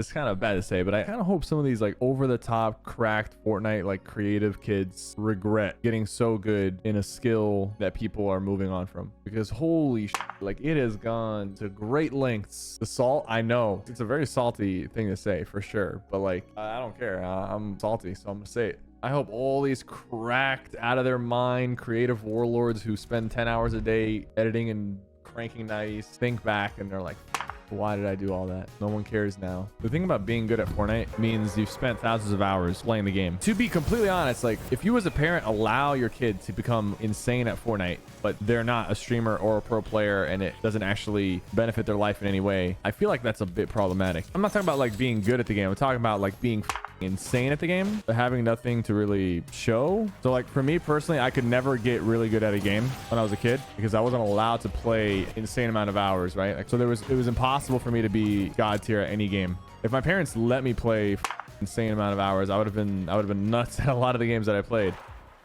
it's kind of bad to say, but I kind of hope some of these like over the top cracked Fortnite like creative kids regret getting so good in a skill that people are moving on from, because holy shit, like it has gone to great lengths. The salt, I know it's a very salty thing to say for sure, but like I don't care. I'm salty, so I'm gonna say it. I hope all these cracked out of their mind creative warlords who spend 10 hours a day editing and cranking nice think back and they're like, why did I do all that? No one cares now. The thing about being good at Fortnite means you've spent thousands of hours playing the game. To be completely honest, like if you as a parent allow your kid to become insane at Fortnite, but they're not a streamer or a pro player and it doesn't actually benefit their life in any way, I feel like that's a bit problematic. I'm not talking about like being good at the game. I'm talking about like being insane at the game, but having nothing to really show. So like for me personally, I could never get really good at a game when I was a kid because I wasn't allowed to play insane amount of hours, right? Like, so it was impossible for me to be god tier at any game. If my parents let me play insane amount of hours, I would have been nuts at a lot of the games that I played.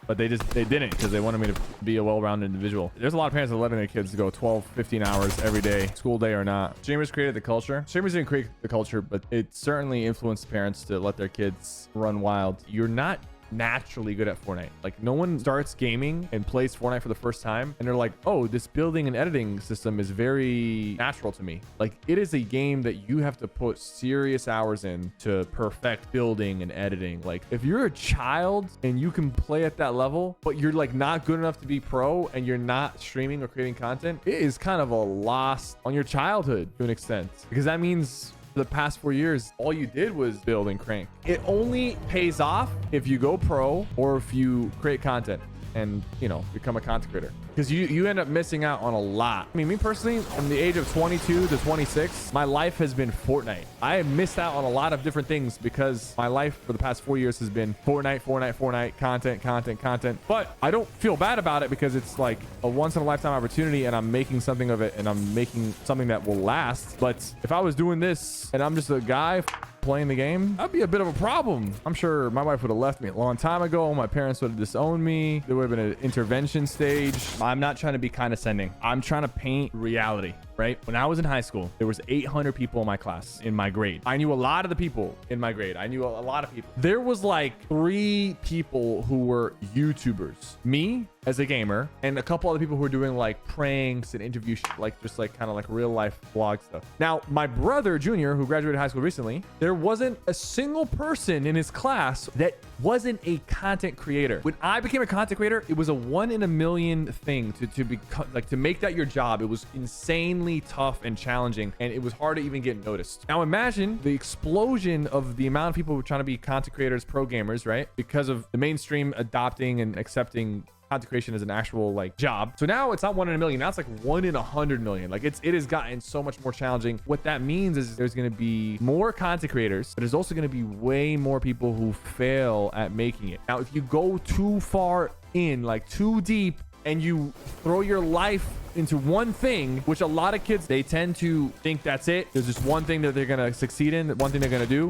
But they didn't, because they wanted me to be a well-rounded individual. There's a lot of parents that are letting their kids go 12, 15 hours every day, school day or not. Streamers created the culture. Streamers didn't create the culture, but it certainly influenced parents to let their kids run wild. You're not naturally good at Fortnite. Like no one starts gaming and plays Fortnite for the first time and they're like, oh, this building and editing system is very natural to me. Like it is a game that you have to put serious hours in to perfect building and editing. Like if you're a child and you can play at that level, but you're like not good enough to be pro and you're not streaming or creating content, it is kind of a loss on your childhood to an extent, because that means the past 4 years, all you did was build and crank. It only pays off if you go pro or if you create content and, you know, become a content creator, because you end up missing out on a lot. I mean, me personally, from the age of 22 to 26, my life has been Fortnite. I have missed out on a lot of different things because my life for the past 4 years has been Fortnite, content. But I don't feel bad about it because it's like a once in a lifetime opportunity and I'm making something of it and I'm making something that will last. But if I was doing this and I'm just a guy playing the game, that'd be a bit of a problem. I'm sure my wife would have left me a long time ago. My parents would have disowned me. There would have been an intervention stage. I'm not trying to be condescending. I'm trying to paint reality, right? When I was in high school, there was 800 people in my class, in my grade. I knew a lot of the people in my grade. I knew a lot of people. There was like 3 people who were YouTubers. Me as a gamer and a couple other people who were doing like pranks and interview like just like kind of like real life vlog stuff. Now, my brother Junior, who graduated high school recently, there wasn't a single person in his class that wasn't a content creator. When I became a content creator, it was a 1 in a million thing to become like, to make that your job. It was insanely tough and challenging, and it was hard to even get noticed. Now imagine the explosion of the amount of people who are trying to be content creators, pro gamers, right? Because of the mainstream adopting and accepting content creation as an actual like job. So now it's not 1 in a million. Now it's like 1 in 100 million. Like it has gotten so much more challenging. What that means is there's going to be more content creators, but there's also going to be way more people who fail at making it. Now, if you go too far in, like too deep, and you throw your life into one thing, which a lot of kids, they tend to think that's it. There's just one thing that they're going to succeed in, one thing they're going to do,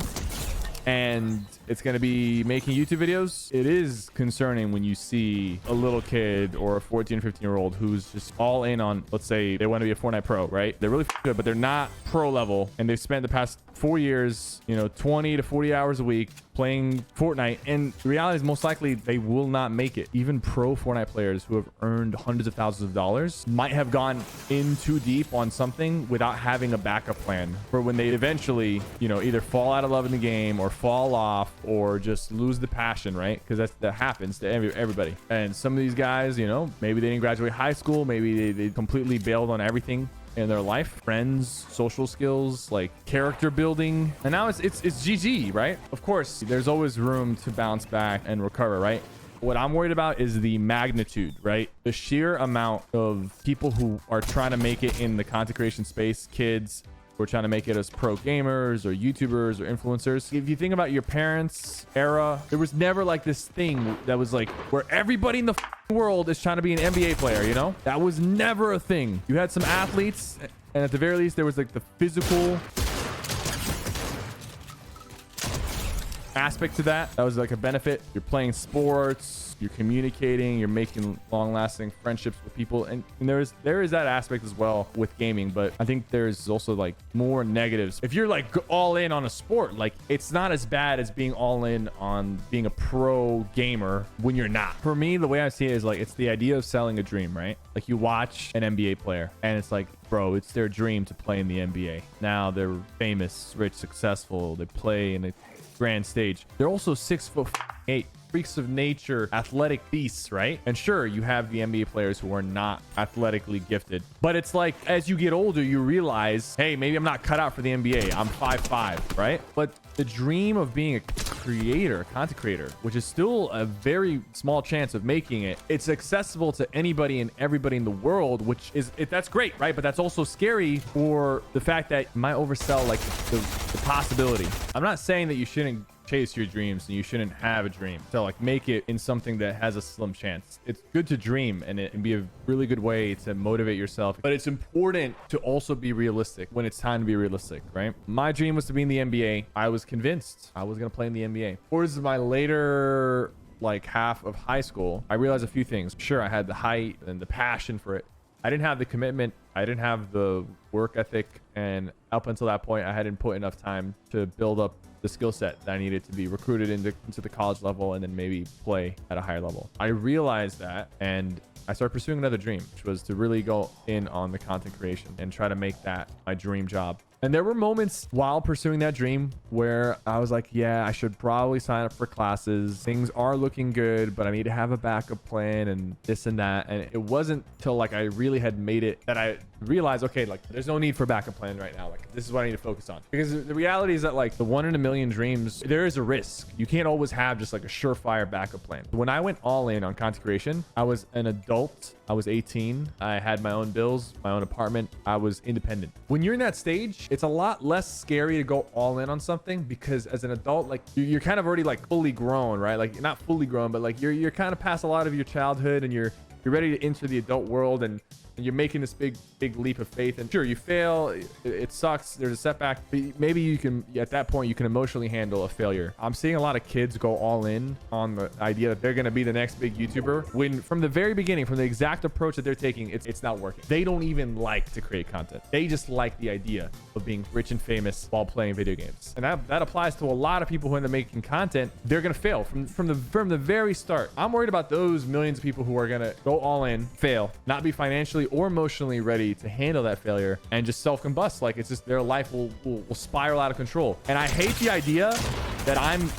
and it's going to be making YouTube videos. It is concerning when you see a little kid or a 14, 15-year-old who's just all in on, let's say they want to be a Fortnite pro, right? They're really good, but they're not pro level. And they've spent the past 4 years, 20 to 40 hours a week playing Fortnite. And the reality is most likely they will not make it. Even pro Fortnite players who have earned hundreds of thousands of dollars might have gone in too deep on something without having a backup plan for when they eventually, either fall out of love in the game or fall off or just lose the passion, right? Because that happens to everybody. And some of these guys, maybe they didn't graduate high school, maybe they completely bailed on everything in their life, friends, social skills, like character building, and now it's GG, right? Of course, there's always room to bounce back and recover, right? What I'm worried about is the magnitude, right? The sheer amount of people who are trying to make it in the content creation space, kids who are trying to make it as pro gamers or YouTubers or influencers. If you think about your parents' era, there was never like this thing that was like where everybody in the world is trying to be an NBA player, That was never a thing. You had some athletes, and at the very least, there was like the physical aspect to that. That was like a benefit. You're playing sports, you're communicating, you're making long-lasting friendships with people, and there is that aspect as well with gaming. But I think there's also like more negatives. If you're like all in on a sport, like it's not as bad as being all in on being a pro gamer when you're not. For me, the way I see it is like it's the idea of selling a dream, right? Like you watch an NBA player and it's like, bro, it's their dream to play in the NBA. Now they're famous, rich, successful. They play in a grand stage. They're also 6'8", freaks of nature, athletic beasts, right? And sure, you have the NBA players who are not athletically gifted, but it's like as you get older, you realize, hey, maybe I'm not cut out for the NBA. I'm 5'5", right? But the dream of being a creator, a content creator, which is still a very small chance of making it, it's accessible to anybody and everybody in the world, which is that's great, right? But that's also scary for the fact that you might oversell like the possibility. I'm not saying that you shouldn't chase your dreams and you shouldn't have a dream, so like make it in something that has a slim chance. It's good to dream and it can be a really good way to motivate yourself, but it's important to also be realistic when it's time to be realistic, right? My dream was to be in the NBA. I was convinced I was going to play in the NBA. Towards my later like half of high school, I realized a few things. Sure, I had the height and the passion for it. I didn't have the commitment. I didn't have the work ethic, and up until that point I hadn't put enough time to build up the skill set that I needed to be recruited into the college level and then maybe play at a higher level. I realized that, and I started pursuing another dream, which was to really go in on the content creation and try to make that my dream job. And there were moments while pursuing that dream where I was like, yeah, I should probably sign up for classes. Things are looking good, but I need to have a backup plan and this and that. And it wasn't till like I really had made it that I realized, okay, like there's no need for a backup plan right now. Like this is what I need to focus on. Because the reality is that like the 1 in a million dreams, there is a risk. You can't always have just like a surefire backup plan. When I went all in on content creation, I was an adult. I was 18. I had my own bills, my own apartment. I was independent. When you're in that stage, it's a lot less scary to go all in on something because as an adult, like you're kind of already like fully grown, right? Like not fully grown, but like you're kind of past a lot of your childhood and you're ready to enter the adult world, and you're making this big leap of faith. And sure, you fail, it sucks, there's a setback, but maybe you can, at that point, you can emotionally handle a failure. I'm seeing a lot of kids go all in on the idea that they're going to be the next big YouTuber when from the very beginning, from the exact approach that they're taking, it's not working. They don't even like to create content. They just like the idea of being rich and famous while playing video games. And that applies to a lot of people who end up making content. They're going to fail from the very start. I'm worried about those millions of people who are going to go all in, fail, not be financially or emotionally ready to handle that failure, and just self-combust. Like it's just their life will spiral out of control. And I hate the idea that I'm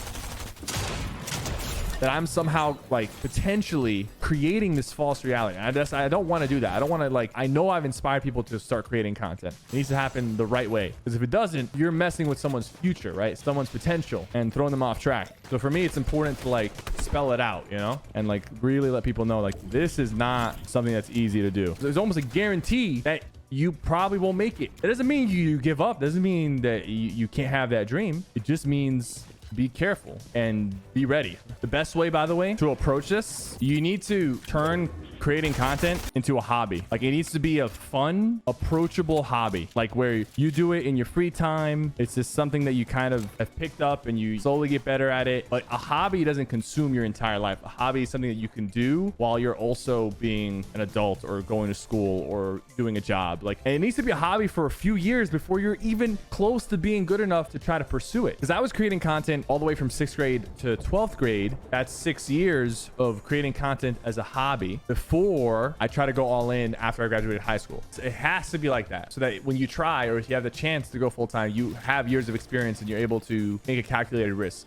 somehow like potentially creating this false reality. I don't want to do that. I don't want to, like, I know I've inspired people to start creating content. It needs to happen the right way, because if it doesn't, you're messing with someone's future, right? Someone's potential, and throwing them off track. So for me, it's important to like spell it out, you know, and like really let people know like this is not something that's easy to do. There's almost a guarantee that you probably won't make it. It doesn't mean you give up. It doesn't mean that you can't have that dream. It just means be careful and be ready. The best way, by the way, to approach this, you need to turn creating content into a hobby. Like it needs to be a fun, approachable hobby, like where you do it in your free time. It's just something that you kind of have picked up and you slowly get better at it. But a hobby doesn't consume your entire life. A hobby is something that you can do while you're also being an adult or going to school or doing a job. Like, and it needs to be a hobby for a few years before you're even close to being good enough to try to pursue it. Because I was creating content all the way from 6th grade to 12th grade. That's 6 years of creating content as a hobby before I try to go all in after I graduated high school. So it has to be like that, so that when you try, or if you have the chance to go full time, you have years of experience and you're able to make a calculated risk.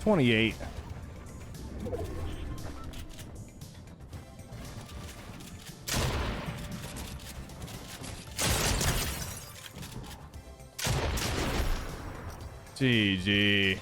28. GG.